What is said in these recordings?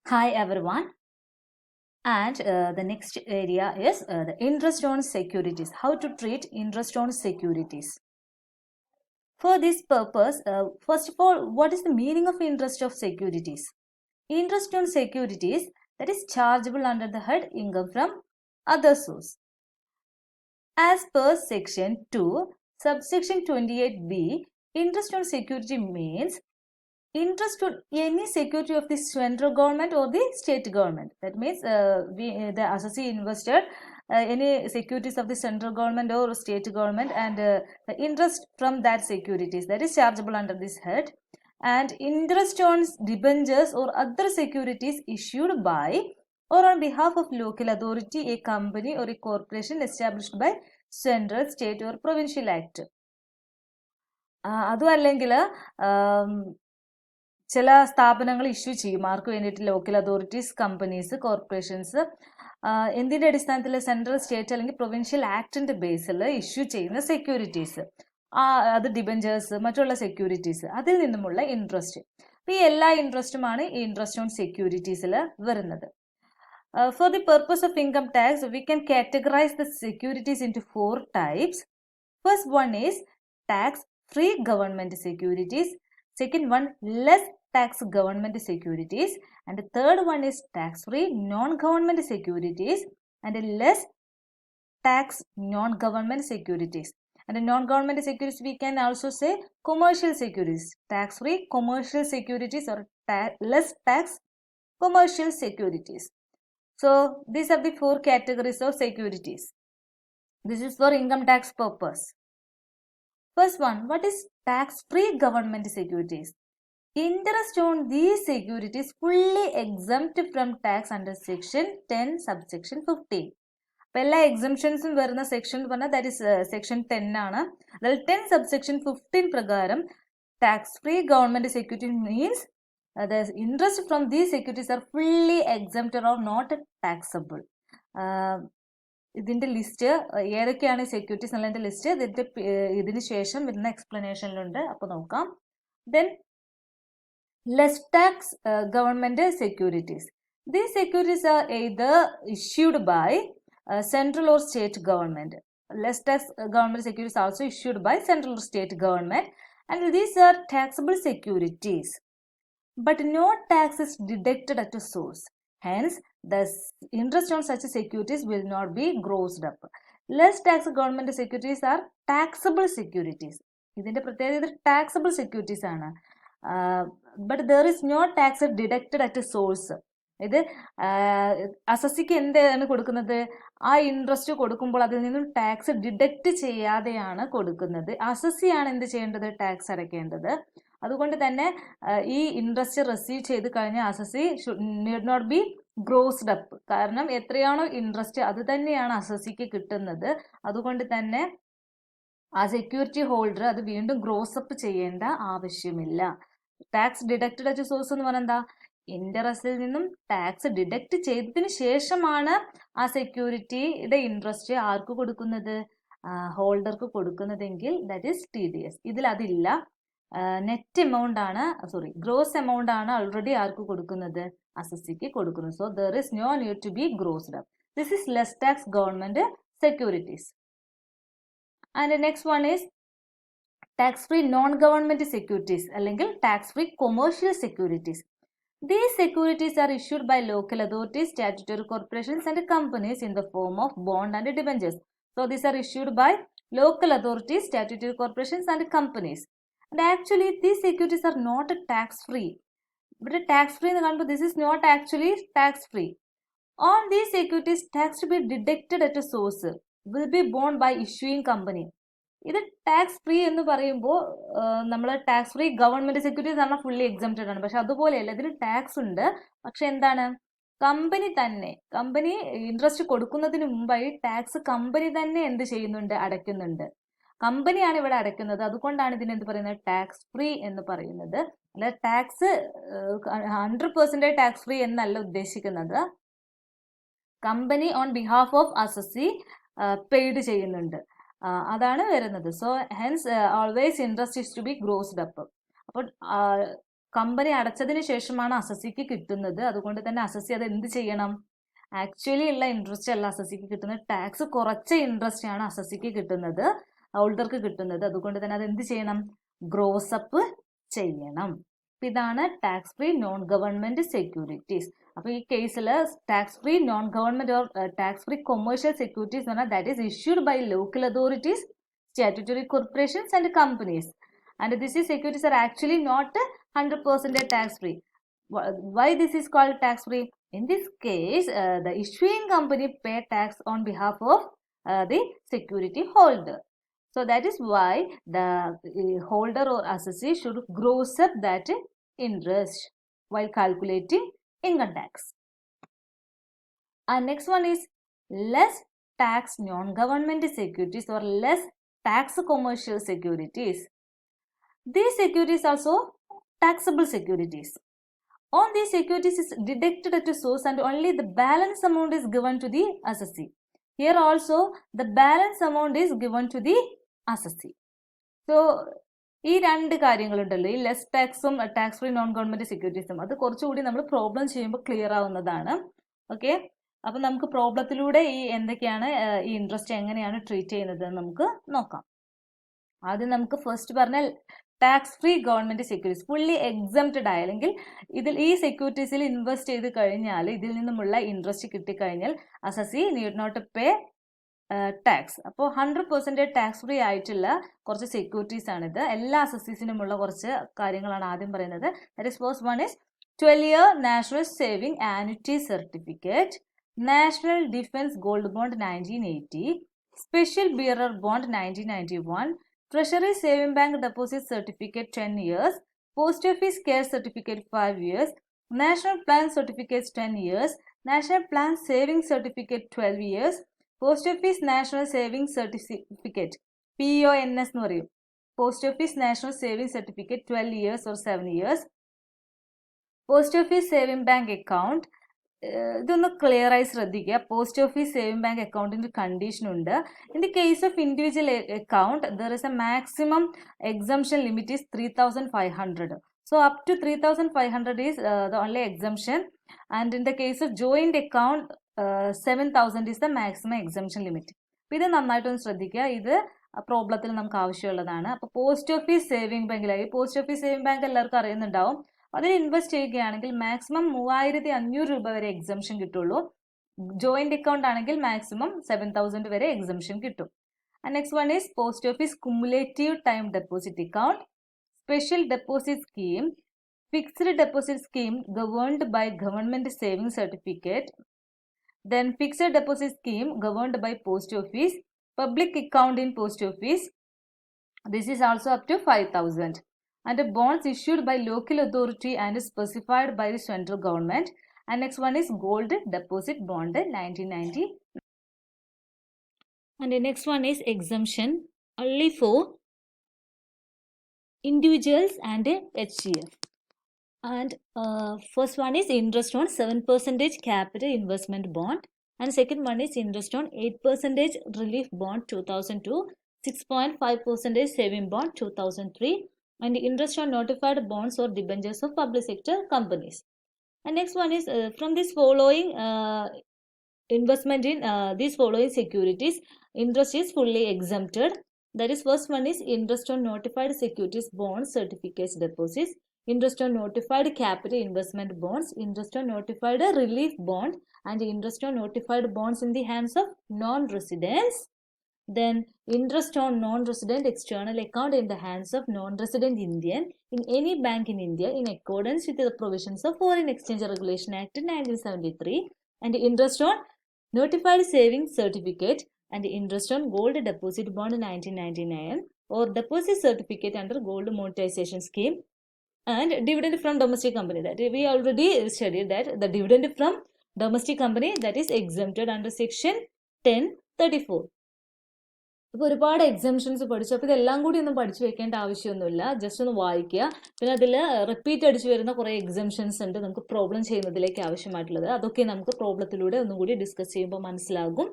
Hi everyone, and the next area is the interest on securities. How to treat interest on securities. For this purpose, first of all, what is the meaning of interest of securities? Interest on securities that is chargeable under the head income from other source. As per section 2, subsection 28b, interest on security means interest on any security of the central government or the state government. That means the assessee invested any securities of the central government or state government, and the interest from that securities that is chargeable under this head. And interest on debentures or other securities issued by or on behalf of local authority, a company or a corporation established by central, state or provincial act. അതും അല്ലെങ്കിൽ ചില സ്ഥാപനങ്ങൾ issue ചെയ്യും ആർക്ക് വേണ്ടിയിട്ട്, local authorities, companies, corporations എന്തിൻ്റെ അടിസ്ഥാനത്തിൽ, central, state അല്ലെങ്കിൽ provincial ആക്ടിന്റെ ബേസിൽ issue ചെയ്യുന്ന സെക്യൂരിറ്റീസ്, അത് ഡിബഞ്ചേഴ്സ്, മറ്റുള്ള സെക്യൂരിറ്റീസ്, അതിൽ നിന്നുമുള്ള ഇൻട്രസ്റ്റ്. ഈ എല്ലാ ഇൻട്രസ്റ്റുമാണ് ഈ ഇൻട്രസ്റ്റ് ഓൺ സെക്യൂരിറ്റീസിൽ വരുന്നത്. For the purpose of income tax, we can categorize the securities into 4 types. First one is tax-free government securities. Second one, less tax government securities. And the third one is tax-free non-government securities and less tax non-government securities. And the non-government securities we can also say commercial securities. Tax-free commercial securities or less tax commercial securities. So these are the 4 categories of securities. This is for income tax purpose. First one, what is tax-free government securities? Interest on these securities fully exempt from tax under section 10 subsection 15. അപ്പോൾ എല്ലാ എക്സംഷൻസും വരുന്ന section എന്ന് പറഞ്ഞാൽ that is section 10 ആണ്. അതിൽ 10 subsection 15 പ്രകാരം tax free government security means the interest from these securities are fully exempted or not taxable. ഇതിന്റെ list ഏതൊക്കെയാണ് സെക്യൂരിറ്റീസ് എന്നുള്ളതിന്റെ ലിസ്റ്റ് ഇതിന് ശേഷം വരുന്ന എക്സ്പ്ലനേഷനിലുണ്ട്, അപ്പോൾ നോക്കാം. Then less tax government securities. These securities are either issued by central or state government. Less tax government securities also issued by central or state government, and these are taxable securities. But no tax is deducted at a source. Hence, the interest on such securities will not be grossed up. Less tax government securities are taxable securities. ഇതിന്റെ പ്രത്യേകത taxable securities ആണ്. But there is no tax deducted at a source. ഇത് അസസിക്ക് എന്താണ് കൊടുക്കുന്നത്? ആ interest കൊടുക്കുമ്പോൾ അതിൽ നിന്നും ടാക്സ് ഡിഡക്റ്റ് ചെയ്യാതെയാണ് കൊടുക്കുന്നത്. അസസിയാണ് എന്ത് ചെയ്യേണ്ടത്? ടാക്സ് അടയ്ക്കേണ്ടത്. അതുകൊണ്ട് തന്നെ ഈ ഇൻട്രസ്റ്റ് റിസീവ് ചെയ്ത് കഴിഞ്ഞ assessee need not be grossed up. കാരണം എത്രയാണോ ഇൻട്രസ്റ്റ് അത് തന്നെയാണ് അസസിക്ക് കിട്ടുന്നത്. അതുകൊണ്ട് തന്നെ ആ സെക്യൂരിറ്റി ഹോൾഡർ അത് വീണ്ടും ഗ്രോസ് അപ്പ് ചെയ്യേണ്ട ആവശ്യമില്ല. ടാക്സ് ഡിഡക്റ്റഡ് അറ്റ് സോഴ്സ് എന്ന് പറഞ്ഞാൽ എന്താ? ഇൻട്രസ്റ്റിൽ നിന്നും ടാക്സ് ഡിഡക്റ്റ് ചെയ്തതിന് ശേഷമാണ് ആ സെക്യൂരിറ്റിയുടെ ഇൻട്രസ്റ്റ് ആർക്ക് കൊടുക്കുന്നത്? ഹോൾഡർക്ക് കൊടുക്കുന്നതെങ്കിൽ ദാറ്റ് ഈസ് TDS. ഇതിൽ അതില്ല. നെറ്റ് എമൗണ്ട് ആണ്, ഗ്രോസ് എമൗണ്ട് ആണ് ഓൾറെഡി ആർക്ക് കൊടുക്കുന്നത്? അസസിക്ക് കൊടുക്കുന്നത്. So there is no need to be grossed up. This is less tax government securities. And next one is tax free non government securities അല്ലെങ്കിൽ tax free commercial securities. These securities are issued by local authorities, statutory corporations and companies in the form of bond and debentures. So these are issued by local authorities, statutory corporations and companies. And actually these securities are not tax free. But tax free in the this is not actually tax free. On these securities, tax to be deducted at a source will be borne by issuing company. ഇത് tax free എന്ന് പറയുമ്പോൾ നമ്മൾ tax free government securities പറഞ്ഞാൽ fully exempted ആണ്. പക്ഷെ അതുപോലെയല്ല, ഇതിന് tax ഉണ്ട്. പക്ഷെ എന്താണ്? കമ്പനി ഇൻട്രസ്റ്റ് കൊടുക്കുന്നതിന് മുമ്പായി ടാക്സ് കമ്പനി തന്നെ എന്ത് ചെയ്യുന്നുണ്ട്? അടയ്ക്കുന്നുണ്ട്. കമ്പനിയാണ് ഇവിടെ അടയ്ക്കുന്നത്. അതുകൊണ്ടാണ് ഇതിന് എന്ത് പറയുന്നത്? ടാക്സ് ഫ്രീ എന്ന് പറയുന്നത്. അല്ല, ടാക്സ് 100% ടാക്സ് ഫ്രീ എന്നല്ല ഉദ്ദേശിക്കുന്നത്. Company on behalf of assessee paid ചെയ്യുന്നുണ്ട്, അതാണ് വരുന്നത്. So hence always interest is to be grossed up. അപ്പോൾ കമ്പനി അടച്ചതിന് ശേഷമാണ് അസസിക്ക് കിട്ടുന്നത്. അതുകൊണ്ട് തന്നെ അസസി അത് എന്ത് ചെയ്യണം? ആക്ച്വലി ഉള്ള ഇൻട്രസ്റ്റ് അല്ല അസസിക്ക് കിട്ടുന്നത്, ടാക്സ് കുറച്ച ഇൻട്രസ്റ്റ് ആണ് അസസിക്ക് കിട്ടുന്നത്, ഹോൾഡർക്ക് കിട്ടുന്നത്. അതുകൊണ്ട് തന്നെ അത് എന്ത് ചെയ്യണം? ഗ്രോസ് അപ്പ് ചെയ്യണം. ഇതാണ് tax free non government securities. അപ്പൊ ഈ കേസിൽ tax free non government or tax free commercial securities പറഞ്ഞാൽ that is issued by local authorities, statutory corporations and companies, and this is securities are actually not 100% tax free. Why this is called tax free? In this case, the issuing company pay tax on behalf of the security holder. So that is why the holder or assessee should gross up that interest while calculating income tax. And next one is less tax non-government securities or less tax commercial securities. These securities also taxable securities. On these securities is deducted at a source and only the balance amount is given to the assessee. Here also the balance amount is given to the assessee. So ഈ രണ്ട് കാര്യങ്ങളുണ്ടല്ലോ, ഈ less ടാക്സും tax free non government സെക്യൂരിറ്റീസും, അത് കുറച്ചുകൂടി നമ്മൾ problem ചെയ്യുമ്പോൾ clear ആവുന്നതാണ്. Okay, അപ്പൊ നമുക്ക് പ്രോബ്ലത്തിലൂടെ ഈ എന്തൊക്കെയാണ് ഈ ഇൻട്രസ്റ്റ് എങ്ങനെയാണ് ട്രീറ്റ് ചെയ്യുന്നത് നമുക്ക് നോക്കാം. ആദ്യം നമുക്ക് ഫസ്റ്റ് പറഞ്ഞ tax free government securities, fully exempted ആയ, അല്ലെങ്കിൽ ഇതിൽ ഈ സെക്യൂരിറ്റീസിൽ ഇൻവെസ്റ്റ് ചെയ്ത് കഴിഞ്ഞാൽ ഇതിൽ നിന്നുമുള്ള ഇൻട്രസ്റ്റ് കിട്ടിക്കഴിഞ്ഞാൽ assessee need not pay tax. അപ്പോൾ 100% ടാക്സ് ഫ്രീ ആയിട്ടുള്ള കുറച്ച് സെക്യൂരിറ്റീസ് ആണിത്. എല്ലാ അസസീസിനുമുള്ള കുറച്ച് കാര്യങ്ങളാണ് ആദ്യം പറയുന്നത്. That is first one is 12-year national saving annuity certificate, national defence gold bond 1980, special bearer bond 1991, treasury saving bank deposit certificate 10 years, post office care certificate 5 years, national plan certificate 10 years, national plan saving certificate 12 years, post office national saving certificate PONS എന്ന് പറയും, post office national saving certificate 12 years or 7 years, post office saving bank account. ഇതൊന്ന് clear ആയി ശ്രദ്ധിക്കുക. Post office saving bank അക്കൗണ്ടിന്റെ condition ഉണ്ട്. In the case of individual account there is A maximum exemption limit is 3,500. So up to 3,500 is the only exemption, and in the case of joint account 7,000 is the maximum exemption limit. അപ്പോൾ ഇത് നന്നായിട്ടൊന്ന് ശ്രദ്ധിക്കുക, ഇത് പ്രോബ്ലത്തിൽ നമുക്ക് ആവശ്യമുള്ളതാണ്. അപ്പോൾ post office saving ബാങ്കിലായി, post office saving bank എല്ലാവർക്കും അറിയുന്നുണ്ടാവും. അതിൽ ഇൻവെസ്റ്റ് ചെയ്യുകയാണെങ്കിൽ മാക്സിമം 3,500 രൂപ വരെ എക്സംഷൻ കിട്ടുള്ളൂ. ജോയിന്റ് അക്കൗണ്ട് ആണെങ്കിൽ മാക്സിമം 7,000 വരെ എക്സംഷൻ കിട്ടും. Next one is post office cumulative time deposit account, special deposit scheme, fixed deposit scheme governed by government saving certificate, then fixed deposit scheme governed by post office, public account in post office, this is also up to 5,000, and bonds issued by local authority and specified by the central government. And next one is gold deposit bond 1990, and the next one is exemption only for individuals and HCF. And first one is interest on 7% capital investment bond, and second one is interest on 8% relief bond 2002, 6.5% saving bond 2003, and interest on notified bonds or debentures of public sector companies. And next one is from this following investment in these following securities, interest is fully exempted. That is, first one is interest on notified securities bonds certificates deposits, interest on notified capital investment bonds, interest on notified relief bond, and interest on notified bonds in the hands of non-residents. Then interest on non-resident external account in the hands of non-resident Indian in any bank in India in accordance with the provisions of Foreign Exchange Regulation Act 1973, and interest on notified savings certificate, and interest on gold deposit bond 1999 or deposit certificate under gold monetization scheme, and dividend from domestic company, that we already studied that the dividend from domestic company that is exempted under section 1034. അപ്പോൾ ഒരുപാട് exemptions പഠിച്ചു. അപ്പോൾ ഇതെല്ലാം കൂടി ഒന്നും പഠിച്ചു വെക്കേണ്ട ആവശ്യമൊന്നുമില്ല, ജസ്റ്റ് ഒന്ന് വായിക്കുക. പിന്നെ അതിൽ റിപ്പീറ്റ് അടിച്ചു വരുന്ന കുറേ എക്സംഷൻസ് ഉണ്ട് നമുക്ക് പ്രോബ്ലം ചെയ്യുന്നതിലേക്ക് ആവശ്യമായിട്ടുള്ളത്. അതൊക്കെ നമുക്ക് പ്രോബ്ലത്തിലൂടെ ഒന്നും കൂടി ഡിസ്കസ് ചെയ്യുമ്പോൾ മനസ്സിലാകും.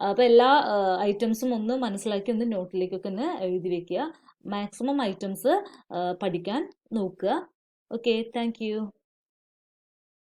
അപ്പോൾ എല്ലാ ഐറ്റംസും ഒന്ന് മനസ്സിലാക്കി ഒന്ന് നോട്ടിലേക്കൊക്കെ ഒന്ന് എഴുതി വെക്കുക. മാക്സിമം ഐറ്റംസ് പഠിക്കാൻ നോക്കുക. Okay, thank you.